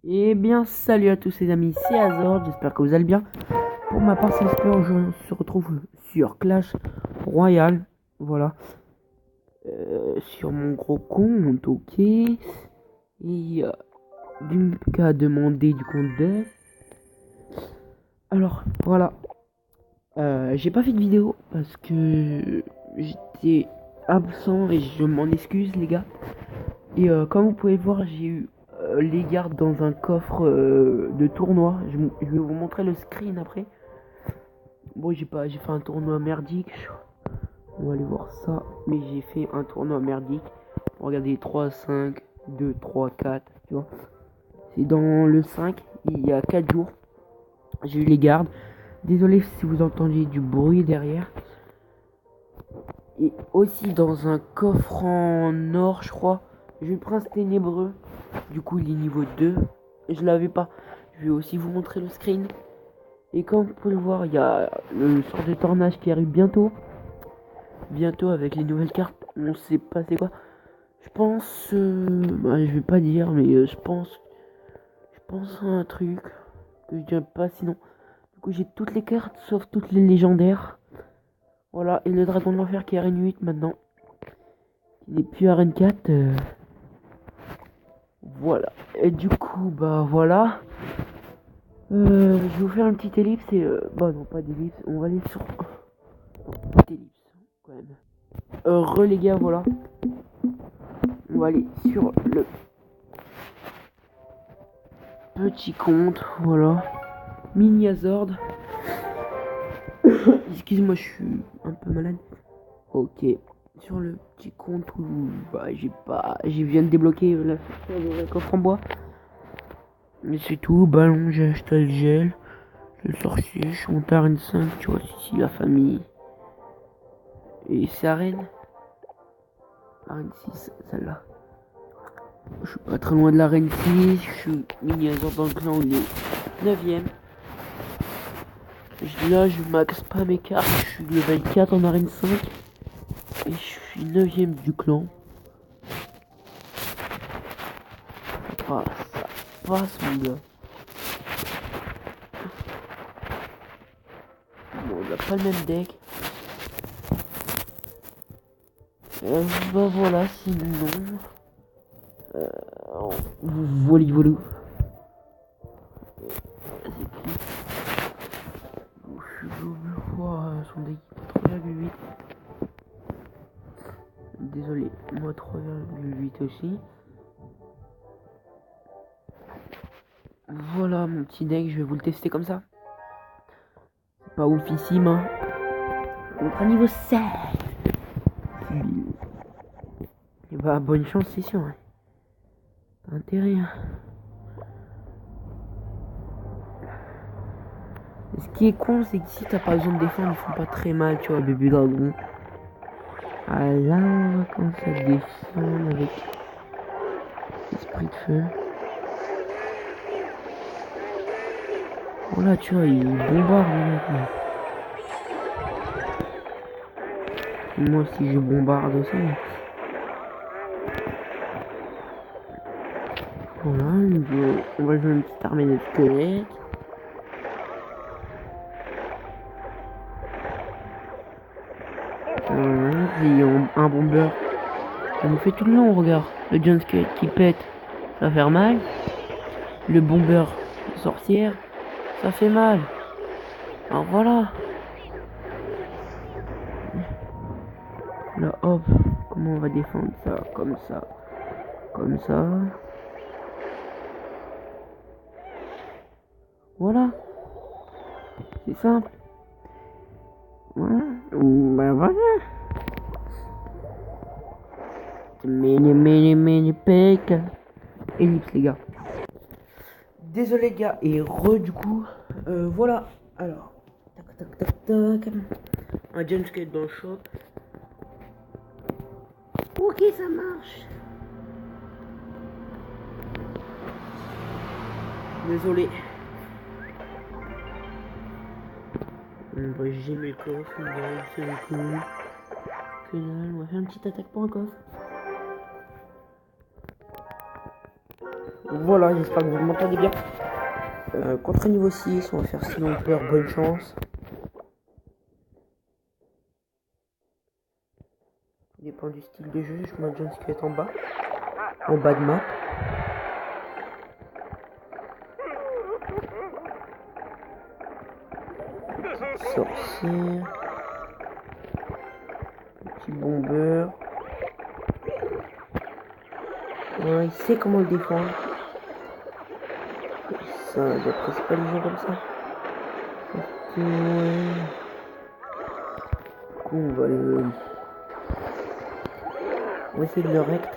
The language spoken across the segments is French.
Eh bien, salut à tous les amis, c'est Azor, j'espère que vous allez bien. Pour ma part, c'est Sport, je se retrouve sur Clash Royale, voilà. Sur mon gros compte, ok. Et Bimp a demandé du compte dev. Alors, voilà. J'ai pas fait de vidéo parce que j'étais absent et je m'en excuse, les gars. Et comme vous pouvez voir, j'ai eu les gardes dans un coffre de tournoi. Je vais vous montrer le screen après. Bon, j'ai fait un tournoi merdique. On va aller voir ça. Mais j'ai fait un tournoi merdique. Regardez, 3, 5, 2, 3, 4. Tu vois. C'est dans le 5. Il y a 4 jours. J'ai eu les gardes. Désolé si vous entendez du bruit derrière. Et aussi dans un coffre en or, je crois. J'ai eu le prince ténébreux. Du coup, il est niveau 2. Je l'avais pas. Je vais aussi vous montrer le screen. Et comme vous pouvez le voir, il y a le sort de tornage qui arrive bientôt. Bientôt avec les nouvelles cartes. On sait pas c'est quoi. Je pense... je vais pas dire, mais je pense à un truc. Que je dirais pas sinon. Du coup, j'ai toutes les cartes sauf toutes les légendaires. Voilà. Et le dragon de l'enfer qui est Arène 8 maintenant. Il est plus Arène 4. Voilà. Et du coup, bah voilà. Je vais vous faire une petite ellipse et bah non pas d'ellipse, on va aller sur petite ellipse quand même. Les gars, voilà. On va aller sur le petit compte, voilà. Mini Hazard. Excuse-moi, je suis un peu malade. Ok. Sur le petit compte où bah j'ai viens de débloquer la coffre en bois. Mais c'est tout, ballon, j'ai acheté le gel. Le sorcier, je suis monté à Arène 5, tu vois, ici la famille. Et c'est Arène. Arène 6, celle-là. Je suis pas très loin de l'arène 6, je suis mini Hazard dans le clan, il est 9ème. Là, je max pas mes cartes, je suis level 4 en arène 5. Et je suis 9ème du clan. Ça passe mon gars. Bon, on a pas le même deck. Bah voilà, sinon... Voilà, voilà. C'est qui? Je suis son deck 3,8. Désolé, moi 3,8 aussi. Voilà mon petit deck, je vais vous le tester comme ça. C'est pas oufissime, hein. On prend niveau 7. Et bah bonne chance, c'est sûr. Hein. T'as intérêt. Hein. Et ce qui est con, c'est que si t'as pas besoin de défendre, ils font pas très mal, tu vois, bébé dragon. Ah là, on va commencer à défendre avec esprit de feu. Voilà, tu vois, il bombarde maintenant. Moi aussi, je bombarde aussi. Voilà, on va jouer une petite armée de squelettes. Et un bomber. Ça nous fait tout le long, regarde. Le John Skate qui pète, ça va faire mal. Le bomber sorcière, ça fait mal. Alors voilà. Là, hop. Comment on va défendre ça? Comme ça. Comme ça. Voilà. C'est simple. Voilà. Ben voilà. Mini pec. Ellipse les gars. Désolé les gars. Et du coup. Voilà. Alors. Tac. Un John Skate dans le shop. Ok, ça marche. Désolé. On va gémer le coffre, on va réussir le coup. Que dalle, on va faire une petite attaque pour un coffre. Voilà, j'espère que vous m'entendez bien. Contre niveau 6, on va faire sinon on peur, bonne chance. Tout dépend du style de jeu, je mets John Squelette en bas de map. Petite sorcière. Petit bomber. Ouais, il sait comment le défendre. Ça, j'apprécie pas les gens comme ça. Ouais. On va essayer de le rect.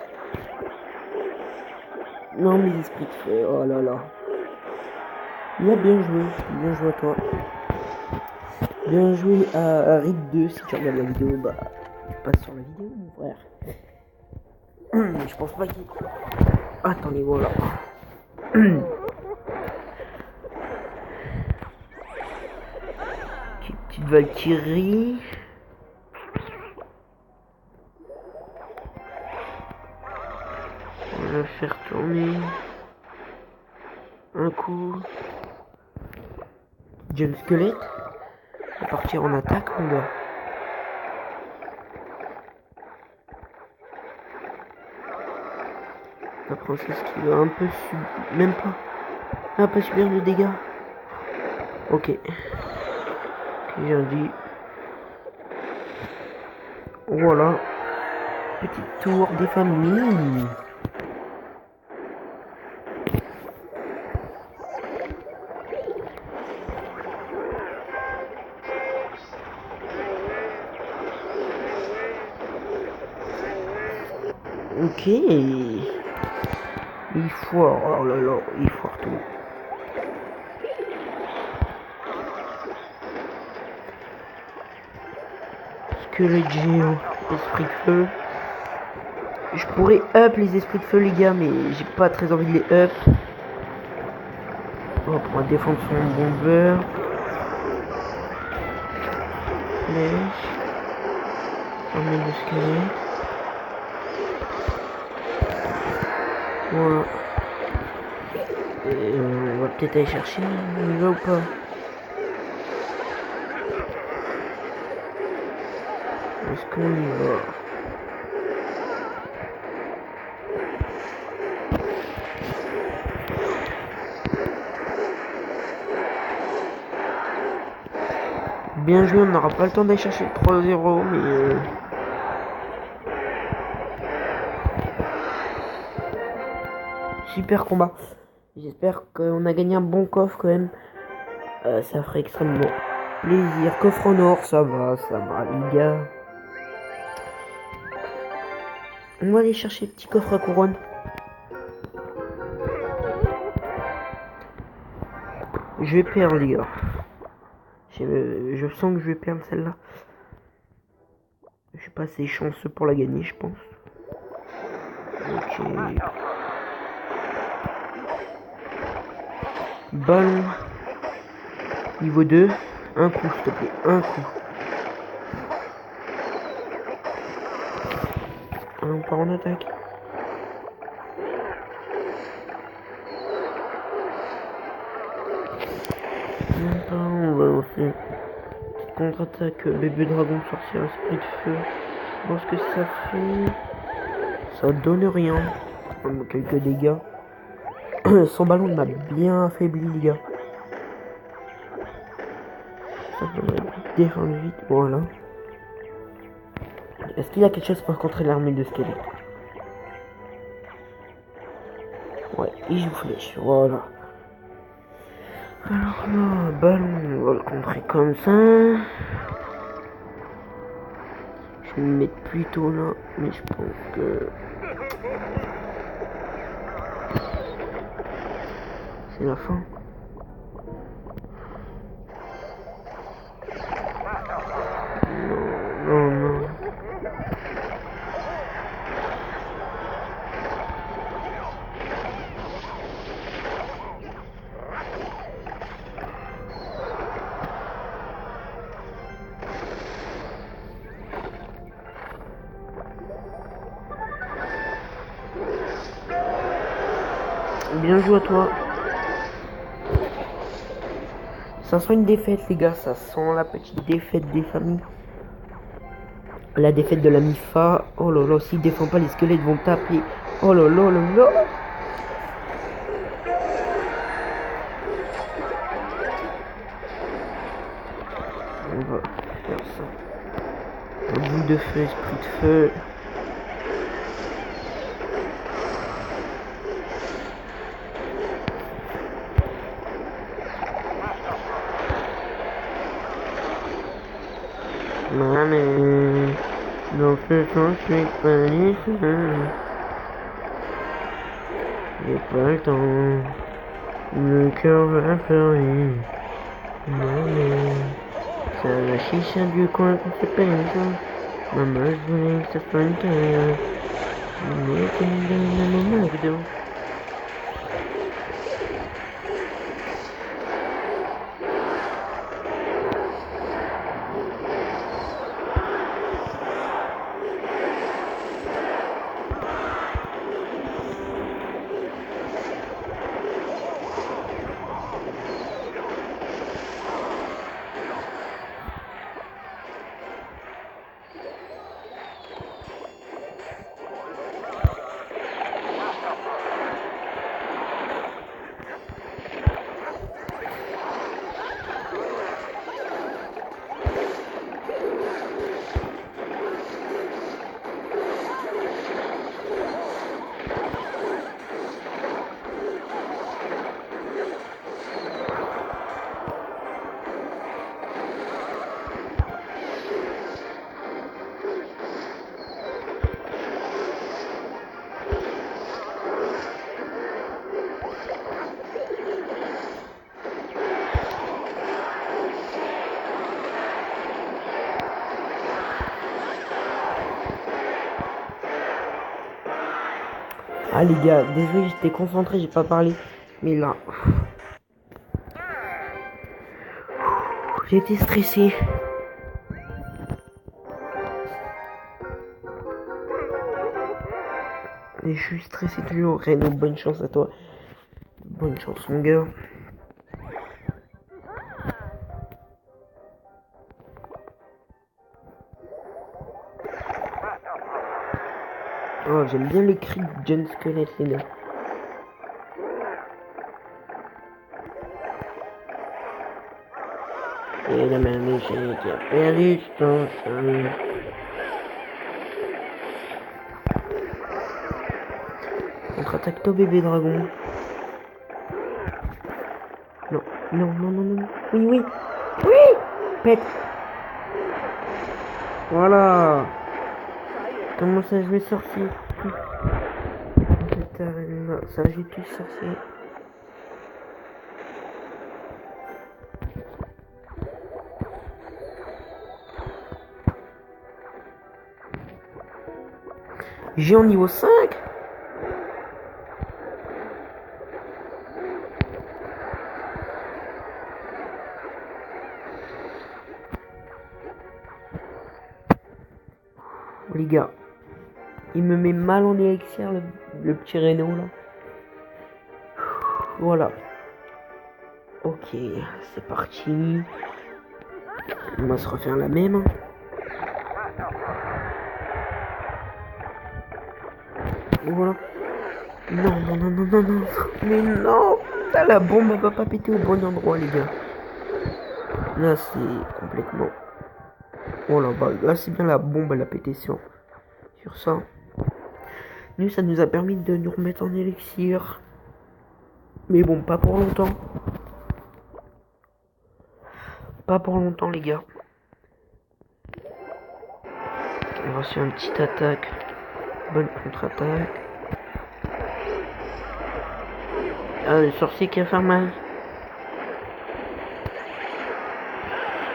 Non, mes esprits de feu, oh là là. Il a bien joué à toi. Bien joué à Rick 2, si tu regardes la vidéo, bah, tu passes sur la vidéo, mon frère. Je pense pas qu'il... Attendez, voilà. Petite Valkyrie. On va faire tourner un coup. John Squelette. On va partir en attaque, mon gars. La princesse qui va un peu même pas. Ah, pas subir de dégâts. Ok. J'ai dit. Voilà. Petite tour des familles. Ok. Il foire. Oh là là, il foire tout. Squelette géant. Esprit de feu. Je pourrais up les esprits de feu, les gars, mais j'ai pas très envie de les up. On va défendre son bomber. Flèche. On met le squelette. Voilà. Et on va peut-être aller chercher. On y va ou pas? Est-ce qu'on y va? Bien joué, on n'aura pas le temps d'aller chercher le 3-0, mais... Super combat. J'espère qu'on a gagné un bon coffre quand même. Ça ferait extrêmement plaisir. Coffre en or, ça va, les gars. On va aller chercher le petit coffre à couronne. Je vais perdre, les gars. Je sens que je vais perdre celle-là. Je suis pas assez chanceux pour la gagner, je pense. Ok. Ballon. Niveau 2. Un coup, s'il te plaît. Un coup. On part en attaque. On va lancer contre-attaque bébé dragon sorcière esprit de feu. Je pense que ça fait... Ça donne rien. Quelques dégâts. Son ballon m'a bien affaibli, les gars. Ça devrait défendre vite. Voilà. Est-ce qu'il y a quelque chose pour contrer l'armée de squelette? Ouais, il joue flèche. Voilà. Alors là, ballon, on va le contrer comme ça. Je vais me mettre plutôt là, mais je pense que... C'est la fin. Non, non, non. Bien joué à toi. Ça sent une défaite, les gars. Ça sent la petite défaite des familles. La défaite de la MIFA. Oh là là, s'il défend pas, les squelettes vont taper. Oh là là là là. On va faire ça. Un bout de feu, esprit de feu. Maman, donc ce soir je suis pas libre. J'ai pas le temps, le cœur va pleurer. Maman, ça la chicha du coin qu'on fait pas ça. Maman, je voulais que ça soit une carrière. Mais tu me donnes un moment de Ah les gars, désolé, j'étais concentré, j'ai pas parlé. Mais là, j'ai été stressé. Et je suis stressé toujours. Reno, bonne chance à toi. Bonne chance mon gars. Oh, j'aime bien les cris de John Skelet, les gars. Et la mamie qui a perdu son chien. Contre-attaque toi bébé dragon. Non, non, non, non, non. Oui, oui. Oui. Pète. Voilà. Comment ça je vais sorcier? Ça j'ai tout sorcier. J'ai en niveau 5. Les gars, il me met mal en élixir le petit Reno là. Voilà. Ok, c'est parti. On va se refaire la même. Voilà. Non, non, non, non, non, non. Mais non. Ça, la bombe elle va pas péter au bon endroit, les gars. Là, c'est complètement... Oh là, bah, là, c'est bien la bombe, elle a pété sur ça. Nous, ça nous a permis de nous remettre en élixir. Mais bon, pas pour longtemps. Pas pour longtemps, les gars. On va faire une petite attaque. Bonne contre-attaque. Ah, le sorcier qui va faire mal.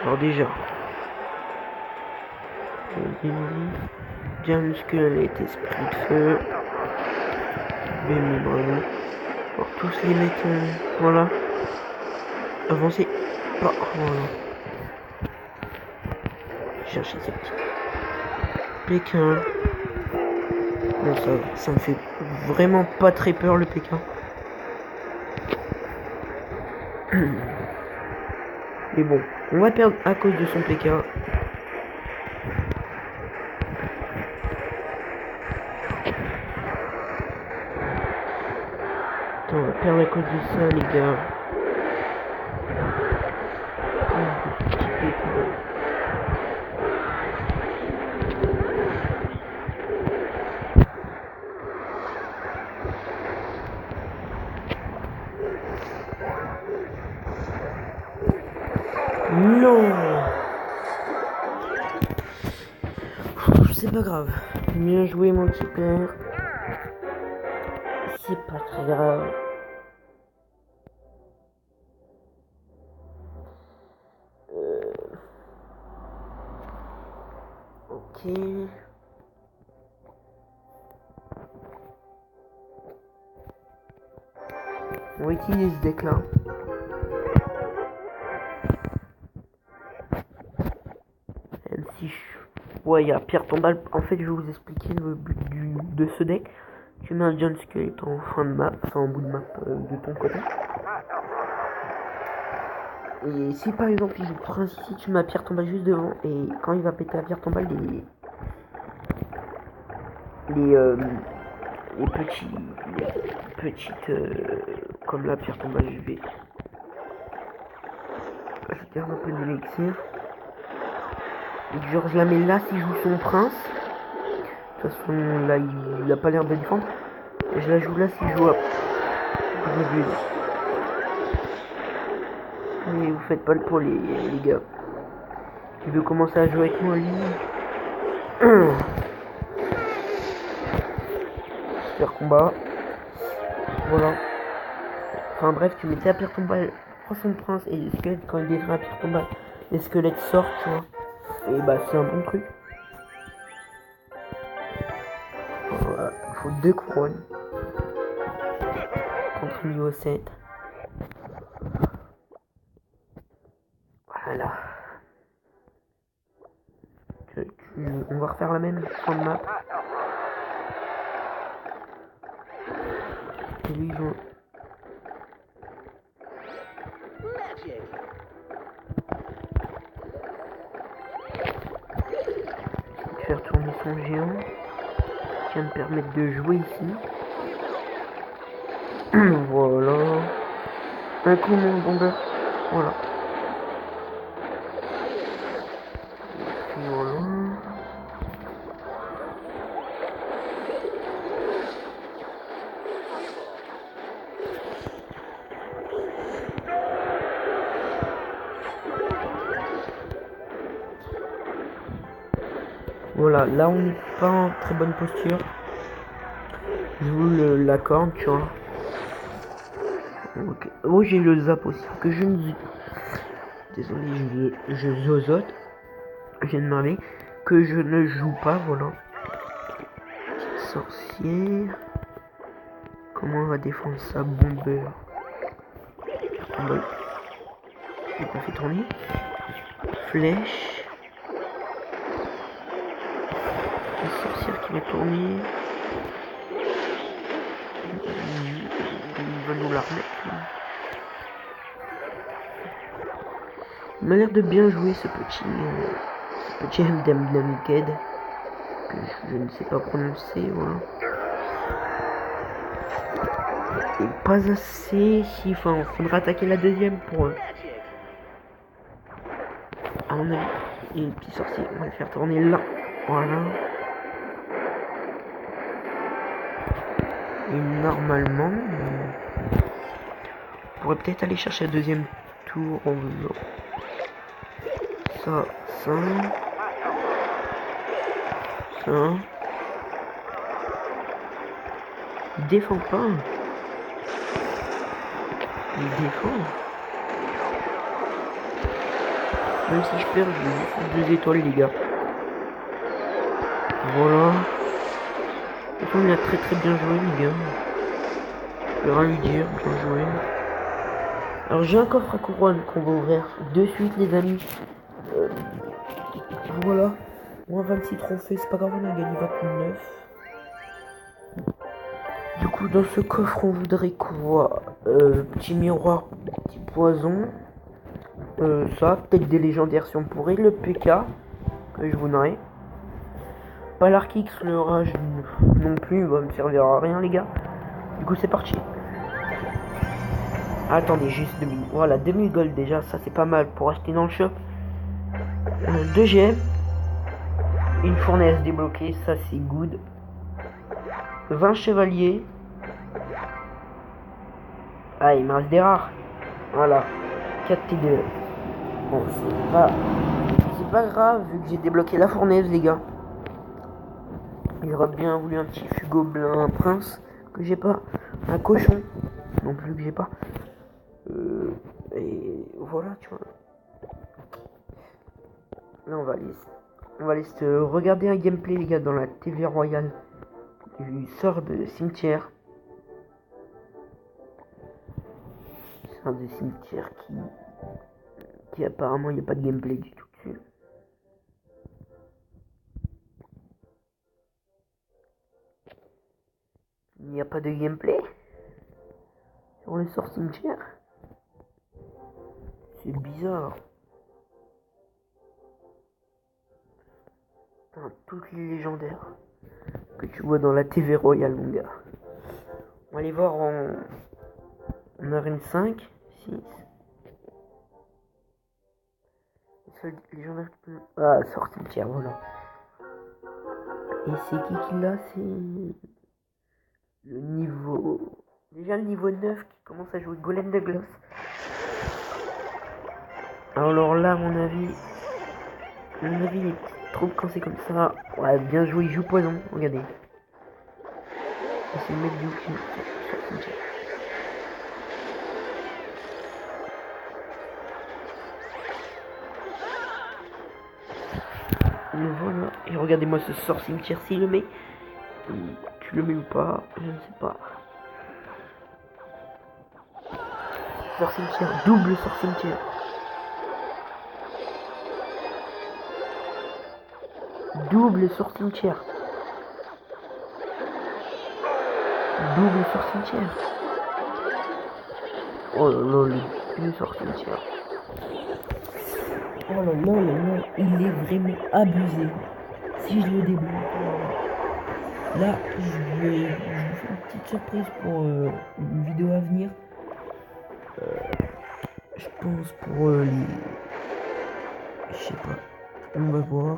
Alors déjà. Bien musclé, esprit de feu. Bim, bravo. Pour tous les mettre. Voilà. Avancez. Oh, voilà. Chercher ces petits. Pékin. Non, ça me fait vraiment pas très peur le Pékin. Mais bon, on va perdre à cause de son PK. On va perdre à cause de ça, les gars. Non, c'est pas grave. Bien joué, mon petit père. C'est pas très grave. Ok. On va utiliser ce deck là. Même si je... Ouais, il y a pierre tombale. En fait, je vais vous expliquer le but de ce deck. Tu mets un John Skeleton en fin de map, enfin en bout de map de ton côté. Et si par exemple il joue prince ici, tu mets la pierre tombale juste devant. Et quand il va péter la pierre tombale, les petites comme la pierre tombale, je garde un peu d'élixir. Et genre je la mets là s'il joue son prince. De toute façon là il a pas l'air de défendre. Et je la joue là s'il joue à mais vous faites pas le pour les gars. Il veut commencer à jouer avec moi lui. Super combat. Voilà. Enfin bref, tu mettais la pierre tombale, prends son prince et les squelettes quand il détruit la pierre tombale, les squelettes sortent, tu vois. Et bah c'est un bon truc. Voilà, il faut 2 couronnes. Contre niveau 7. Voilà. On va refaire la même fin de map. Et lui ils vont... faire tourner son géant. Qui va me permettre de jouer ici. Voilà. Un coup mon bomber. Voilà. Et voilà. Voilà, là on n'est pas en très bonne posture. Je joue la corne, tu vois. Okay. Oh, j'ai le zap aussi. Que je ne... Désolé, je zozote. Je viens de m'arriver. Que je ne joue pas, voilà. Petite sorcière. Comment on va défendre ça, bomber? Il pas fait tourner. Flèche. La sorcière qui va tourner. Il va nous la remettre. Il m'a l'air de bien jouer ce petit Mdemdemked que je ne sais pas prononcer, voilà. Et pas assez, si, enfin, il faudra attaquer la deuxième pour à mon avis, il y a une petite sorcier, on va le faire tourner là, voilà. Et normalement, on pourrait peut-être aller chercher le deuxième tour en faisant ça. Il défend pas. Il défend. Même si je perds, je vais 2 étoiles, les gars. Voilà. Il a très bien joué, les gars. Je vais rien lui dire, bien joué. Alors j'ai un coffre à couronne qu'on va ouvrir de suite, les amis. Voilà. Moins 26 trophées, c'est pas grave, on a gagné 29. Du coup, dans ce coffre, on voudrait quoi? Petit miroir, petit poison. Ça, peut-être des légendaires si on pourrait. Le PK, que je voudrais. Pas l'Arc X, le Rage non plus, il va me servir à rien, les gars. Du coup, c'est parti. Attendez, juste 2000. Voilà, 2000 gold déjà, ça c'est pas mal pour acheter dans le shop. 2 gemmes. Une fournaise débloquée, ça c'est good. 20 chevaliers. Ah, il me reste des rares. Voilà. 4 T2. Bon, c'est pas grave vu que j'ai débloqué la fournaise, les gars. J'aurais bien voulu un petit fugo blanc, un prince que j'ai pas. Un cochon non plus que j'ai pas. Et voilà, tu vois. Là, on va aller se regarder un gameplay, les gars, dans la TV Royale du sort de cimetière. Sort de cimetière qui apparemment, il n'y a pas de gameplay du tout dessus. Il n'y a pas de gameplay sur le sort cimetière. C'est bizarre. Putain, toutes les légendaires que tu vois dans la TV Royale, mon gars. On va aller voir en arène 5, 6. Légendaire qui peut... Ah, sort cimetière, voilà. Et c'est qui l'a? C'est le niveau... Déjà le niveau 9 qui commence à jouer Golem de glace. Alors là, à mon avis, il trop quand c'est comme ça. Ouais, bien joué, il joue poison, regardez. C'est le mec du cul. Et voilà. Et regardez-moi ce sort cimetière, s'il le met. Tu le mets ou pas, je ne sais pas. Sort cimetière, double sort cimetière. Double sort cimetière. Double sort cimetière. Oh là là, le sort cimetière. Oh là là là là, il est vraiment abusé. Si je le débloque, là, je vous fais une petite surprise pour une vidéo à venir. Je pense pour les... Je sais pas. On va voir.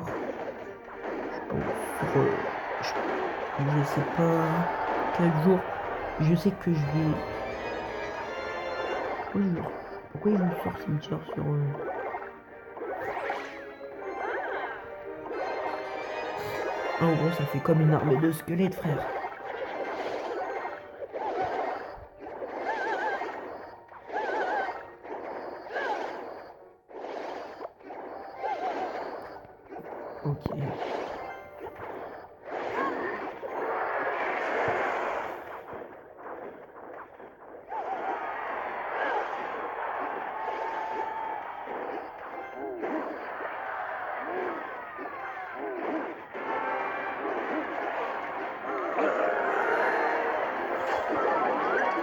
Je pense pour... je sais pas quel jour. Je sais que je vais... Pourquoi il me sort cimetière sur... En gros, ça fait comme une armée de squelettes, frère. Ok.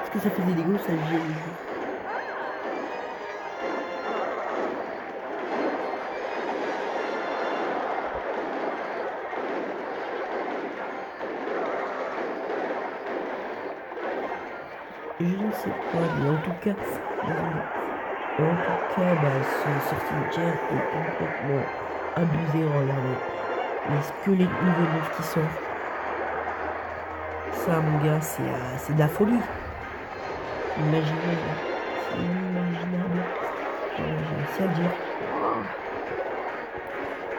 Est-ce que ça fait des dégâts, ça gèle? Je ne sais pas, mais en tout cas, ce cimetière est complètement abusé. Regardez, les squelettes niveau 9 qui sortent. Ça, mon gars, c'est de la folie. Imaginez, c'est inimaginable. J'ai réussi à dire.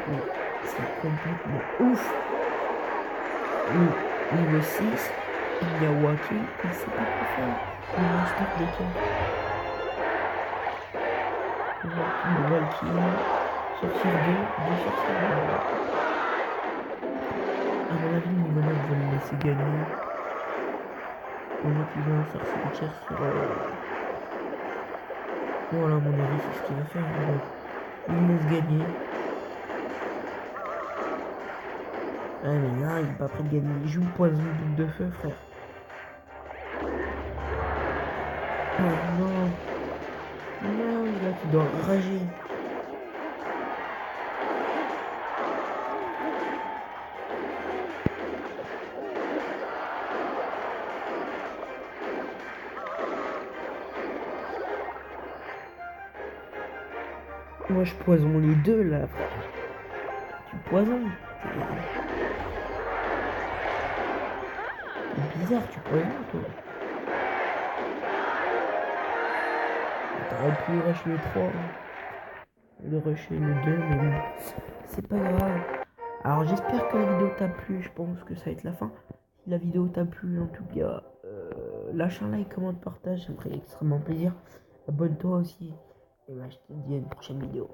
Mais c'est complètement ouf. Niveau 6, il y a Waki, il sait pas quoi faire. Le monster des cas. Le Valkyrie, sortir 2 sortir 2. À mon avis, niveau 9 va le laisser gagner. On a qu'il va faire ses tirs sur... Voilà, à mon avis, c'est ce qu'il va faire. Il laisse gagner. Ah mais là, il est pas prêt de gagner. Il joue poison double de feu, frère. non. Non, là, tu dois rager. Moi, je poisonne les deux, là, frère. Tu poisonnes. T'es bizarre, tu poisonnes, toi. T'aurais pu rush le 3, le rusher le 2, mais bon, c'est pas grave. Alors j'espère que la vidéo t'a plu, je pense que ça va être la fin. Si la vidéo t'a plu, en tout cas, lâche un like, commente, partage, ça me ferait extrêmement plaisir. Abonne-toi aussi. Et bah, je te dis à une prochaine vidéo.